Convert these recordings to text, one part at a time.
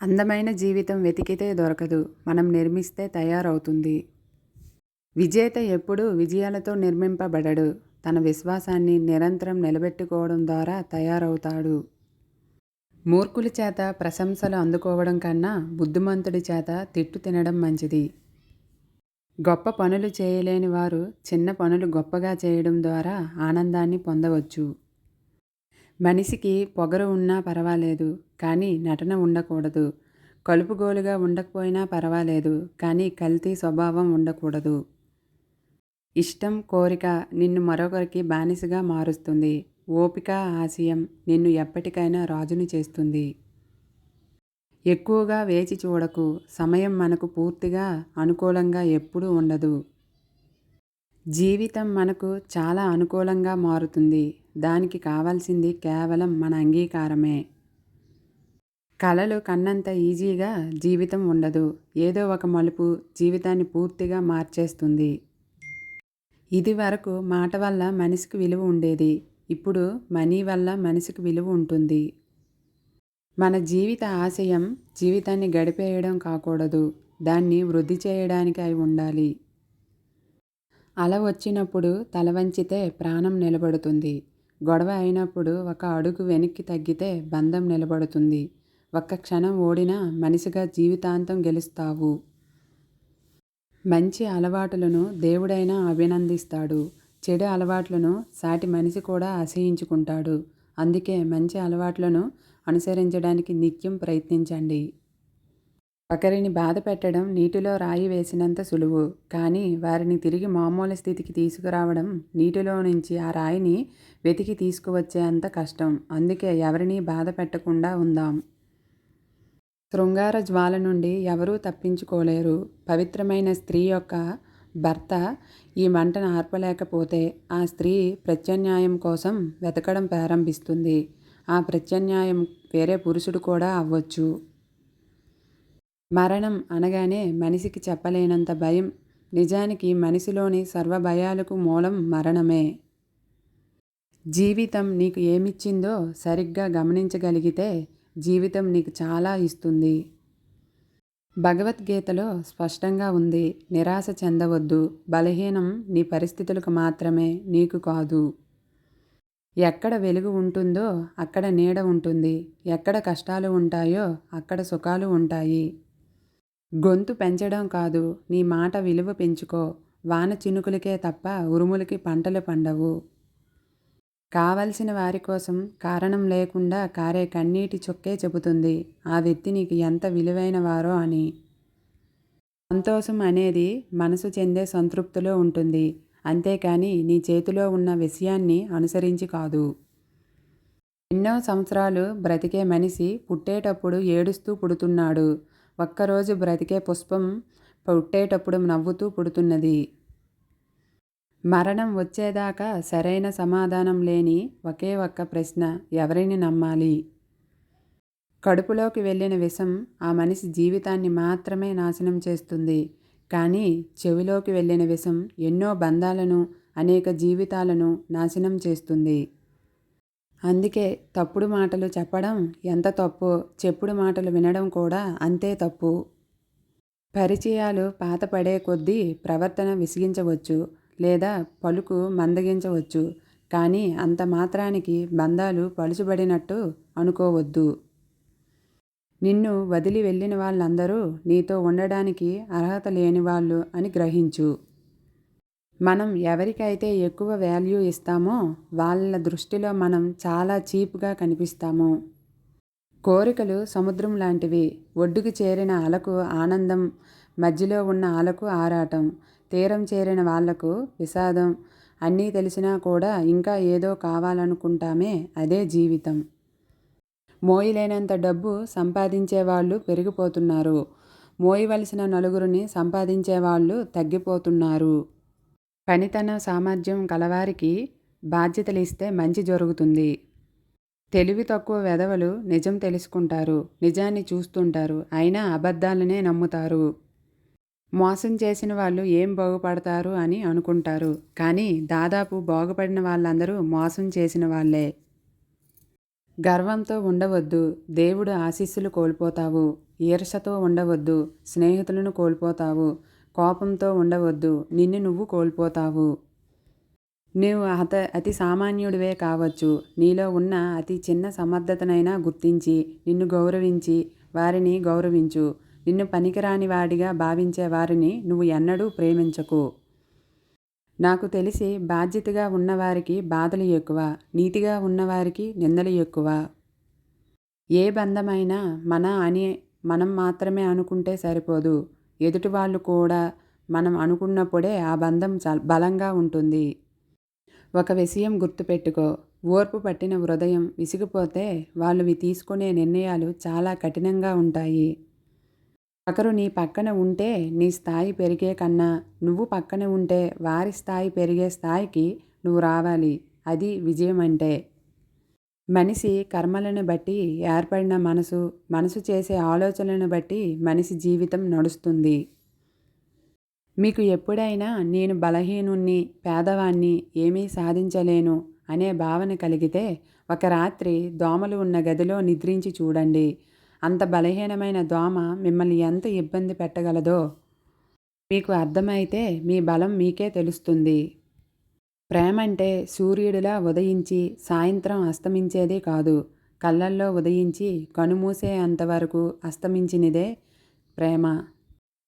అందమైన జీవితం వెతికితే దొరకదు. మనం నిర్మిస్తే తయారవుతుంది. విజేత ఎప్పుడూ విజయాలతో నిర్మింపబడడు. తన విశ్వాసాన్ని నిరంతరం నిలబెట్టుకోవడం ద్వారా తయారవుతాడు. మూర్ఖుల చేత ప్రశంసలు అందుకోవడం కన్నా బుద్ధిమంతుడి చేత తిట్టు తినడం మంచిది. గొప్ప పనులు చేయలేని వారు చిన్న పనులు గొప్పగా చేయడం ద్వారా ఆనందాన్ని పొందవచ్చు. మనిషికి పొగరు ఉన్నా పర్వాలేదు, కానీ నటన ఉండకూడదు. కలుపుగోలుగా ఉండకపోయినా పర్వాలేదు, కానీ కల్తీ స్వభావం ఉండకూడదు. ఇష్టం, కోరిక నిన్ను మరొకరికి బానిసగా మారుస్తుంది. ఓపిక, ఆశయం నిన్ను ఎప్పటికైనా రాజుని చేస్తుంది. ఎక్కువగా వేచి చూడకు. సమయం మనకు పూర్తిగా అనుకూలంగా ఎప్పుడూ ఉండదు. జీవితం మనకు చాలా అనుకూలంగా మారుతుంది. దానికి కావాల్సింది కేవలం మన అంగీకారమే. కలలు కన్నంత ఈజీగా జీవితం ఉండదు. ఏదో ఒక మలుపు జీవితాన్ని పూర్తిగా మార్చేస్తుంది. ఇది వరకు మాట వల్ల మనిషికి విలువ ఉండేది. ఇప్పుడు మనీ వల్ల మనిషికి విలువ ఉంటుంది. మన జీవిత ఆశయం జీవితాన్ని గడిపేయడం కాకూడదు. దాన్ని వృద్ధి చేయడానికి అయి ఉండాలి. అల వచ్చినప్పుడు తల వంచితే ప్రాణం నిలబడుతుంది. గొడవ అయినప్పుడు ఒక అడుగు వెనక్కి తగ్గితే బంధం నిలబడుతుంది. ఒక్క క్షణం ఓడినా మనిషిగా జీవితాంతం గెలుస్తావు. మంచి అలవాటులను దేవుడైనా అభినందిస్తాడు. చెడు అలవాట్లను సాటి మనిషి కూడా అసహ్యించుకుంటాడు. అందుకే మంచి అలవాట్లను అనుసరించడానికి నిత్యం ప్రయత్నించండి. ఒకరిని బాధ పెట్టడం నీటిలో రాయి వేసినంత సులువు. కానీ వారిని తిరిగి మామూలు స్థితికి తీసుకురావడం నీటిలో నుంచి ఆ రాయిని వెతికి తీసుకువచ్చేంత కష్టం. అందుకే ఎవరినీ బాధ పెట్టకుండా ఉందాం. శృంగార జ్వాల నుండి ఎవరూ తప్పించుకోలేరు. పవిత్రమైన స్త్రీ యొక్క భర్త ఈ మంటను ఆర్పలేకపోతే ఆ స్త్రీ ప్రత్యామ్నాయం కోసం వెతకడం ప్రారంభిస్తుంది. ఆ ప్రత్యామ్నాయం వేరే పురుషుడు కూడా అవ్వచ్చు. మరణం అనగానే మనిషికి చెప్పలేనంత భయం. నిజానికి మనిషిలోని సర్వ భయాలకు మూలం మరణమే. జీవితం నీకు ఏమిచ్చిందో సరిగ్గా గమనించగలిగితే జీవితం నీకు చాలా ఇస్తుంది. భగవద్గీతలో స్పష్టంగా ఉంది, నిరాశ చెందవద్దు. బలహీనం నీ పరిస్థితులకు మాత్రమే, నీకు కాదు. ఎక్కడ వెలుగు ఉంటుందో అక్కడ నీడ ఉంటుంది. ఎక్కడ కష్టాలు ఉంటాయో అక్కడ సుఖాలు ఉంటాయి. గొంతు పెంచడం కాదు, నీ మాట విలువ పెంచుకో. వాన చినుకులకే తప్ప ఉరుములకి పంటలు పండవు. కావలసిన వారి కోసం కారణం లేకుండా కారే కన్నీటి చుక్కే చెబుతుంది ఆ వ్యక్తి నీకు ఎంత విలువైన వారో అని. సంతోషం అనేది మనసు చెందే సంతృప్తిలో ఉంటుంది, అంతేకాని నీ చేతిలో ఉన్న విషయాన్ని అనుసరించి కాదు. ఎన్నో సంవత్సరాలు బ్రతికే మనిషి పుట్టేటప్పుడు ఏడుస్తూ పుడుతున్నాడు. ఒక్కరోజు బ్రతికే పుష్పం పుట్టేటప్పుడు నవ్వుతూ పుడుతున్నది. మరణం వచ్చేదాకా సరైన సమాధానం లేని ఒకే ఒక్క ప్రశ్న, ఎవరిని నమ్మాలి? కడుపులోకి వెళ్ళిన విషం ఆ మనిషి జీవితాన్ని మాత్రమే నాశనం చేస్తుంది. కానీ చెవిలోకి వెళ్ళిన విషం ఎన్నో బంధాలను, అనేక జీవితాలను నాశనం చేస్తుంది. అందుకే తప్పుడు మాటలు చెప్పడం ఎంత తప్పో, చెప్పుడు మాటలు వినడం కూడా అంతే తప్పు. పరిచయాలు పాతపడే కొద్దీ ప్రవర్తన విసిగించవచ్చు, లేదా పలుకు మందగించవచ్చు. కానీ అంత మాత్రానికి బంధాలు పలుచబడినట్టు అనుకోవద్దు. నిన్ను వదిలి వెళ్ళిన వాళ్ళందరూ నీతో ఉండడానికి అర్హత లేని వాళ్ళు అని గ్రహించు. మనం ఎవరికైతే ఎక్కువ వాల్యూ ఇస్తామో వాళ్ళ దృష్టిలో మనం చాలా చీప్గా కనిపిస్తాము. కోరికలు సముద్రం లాంటివి. ఒడ్డుకు చేరిన అలకు ఆనందం, మధ్యలో ఉన్న అలకు ఆరాటం, తీరం చేరిన వాళ్లకు విషాదం. అన్నీ తెలిసినా కూడా ఇంకా ఏదో కావాలనుకుంటామే, అదే జీవితం. మోయలేనంత డబ్బు సంపాదించేవాళ్ళు పెరిగిపోతున్నారు. మోయవలసిన నలుగురిని సంపాదించేవాళ్ళు తగ్గిపోతున్నారు. పనితన సామర్థ్యం కలవారికి బాధ్యతలు ఇస్తే మంచి జరుగుతుంది. తెలివి తక్కువ వెధవలు నిజం తెలుసుకుంటారు, నిజాన్ని చూస్తుంటారు, అయినా అబద్ధాలనే నమ్ముతారు. మోసం చేసిన వాళ్ళు ఏం బాగుపడతారు అని అనుకుంటారు, కానీ దాదాపు బాగుపడిన వాళ్ళందరూ మోసం చేసిన వాళ్ళే. గర్వంతో ఉండవద్దు, దేవుడు ఆశీస్సులు కోల్పోతావు. ఈర్ష్యతో ఉండవద్దు, స్నేహితులను కోల్పోతావు. కోపంతో ఉండవద్దు, నిన్ను నువ్వు కోల్పోతావు. నీవు అతి సామాన్యుడివే కావచ్చు. నీలో ఉన్న అతి చిన్న సమర్థతనైనా గుర్తించి, నిన్ను గౌరవించి వారిని గౌరవించు. నిన్ను పనికిరాని వాడిగా భావించే వారిని నువ్వు ఎన్నడూ ప్రేమించకు. నాకు తెలిసి బాధ్యతగా ఉన్నవారికి బాధలు ఎక్కువ, నీతిగా ఉన్నవారికి నిందలు ఎక్కువ. ఏ బంధమైనా మనం మాత్రమే అనుకుంటే సరిపోదు. ఎదుటి వాళ్ళు కూడా మనం అనుకున్నప్పుడే ఆ బంధం బలంగా ఉంటుంది. ఒక విషయం గుర్తుపెట్టుకో, ఓర్పు పట్టిన హృదయం విసిగిపోతే వాళ్ళు తీసుకునే నిర్ణయాలు చాలా కఠినంగా ఉంటాయి. ఒకరు నీ పక్కన ఉంటే నీ స్థాయి పెరిగే కన్నా నువ్వు పక్కన ఉంటే వారి స్థాయి పెరిగే స్థాయికి నువ్వు రావాలి. అది విజయం అంటే. మనిషి కర్మలను బట్టి ఏర్పడిన మనసు చేసే ఆలోచనలను బట్టి మనిషి జీవితం నడుస్తుంది. మీకు ఎప్పుడైనా నేను బలహీనుణ్ణి, పేదవాణ్ణి, ఏమీ సాధించలేను అనే భావన కలిగితే ఒక రాత్రి దోమలు ఉన్న గదిలో నిద్రించి చూడండి. అంత బలహీనమైన దోమ మిమ్మల్ని ఎంత ఇబ్బంది పెట్టగలదో మీకు అర్థమైతే మీ బలం మీకే తెలుస్తుంది. ప్రేమంటే సూర్యుడిలా ఉదయించి సాయంత్రం అస్తమించేది కాదు. కళ్ళల్లో ఉదయించి కనుమూసే అంతవరకు అస్తమించినదే ప్రేమ.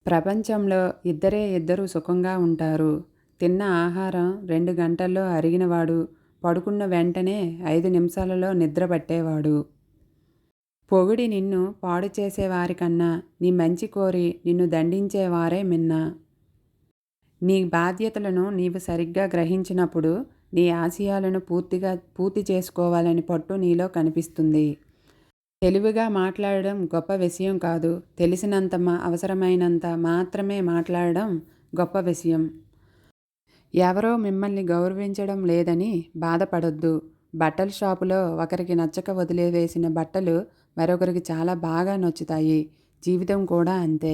ప్రపంచంలో ఇద్దరు సుఖంగా ఉంటారు. తిన్న ఆహారం 2 గంటల్లో అరిగినవాడు, పడుకున్న వెంటనే 5 నిమిషాలలో నిద్ర పట్టేవాడు. పొగిడి నిన్ను పాడు చేసేవారికన్నా నీ మంచి కోరి నిన్ను దండించేవారే మిన్న. నీ బాధ్యతలను నీవు సరిగ్గా గ్రహించినప్పుడు నీ ఆశయాలను పూర్తి చేసుకోవాలని పట్టు నీలో కనిపిస్తుంది. తెలివిగా మాట్లాడడం గొప్ప విషయం కాదు. తెలిసినంత అవసరమైనంత మాత్రమే మాట్లాడడం గొప్ప విషయం. ఎవరో మిమ్మల్ని గౌరవించడం లేదని బాధపడొద్దు. బట్టల షాపులో ఒకరికి నచ్చక వదిలివేసిన బట్టలు మరొకరికి చాలా బాగా నచ్చుతాయి. జీవితం కూడా అంతే.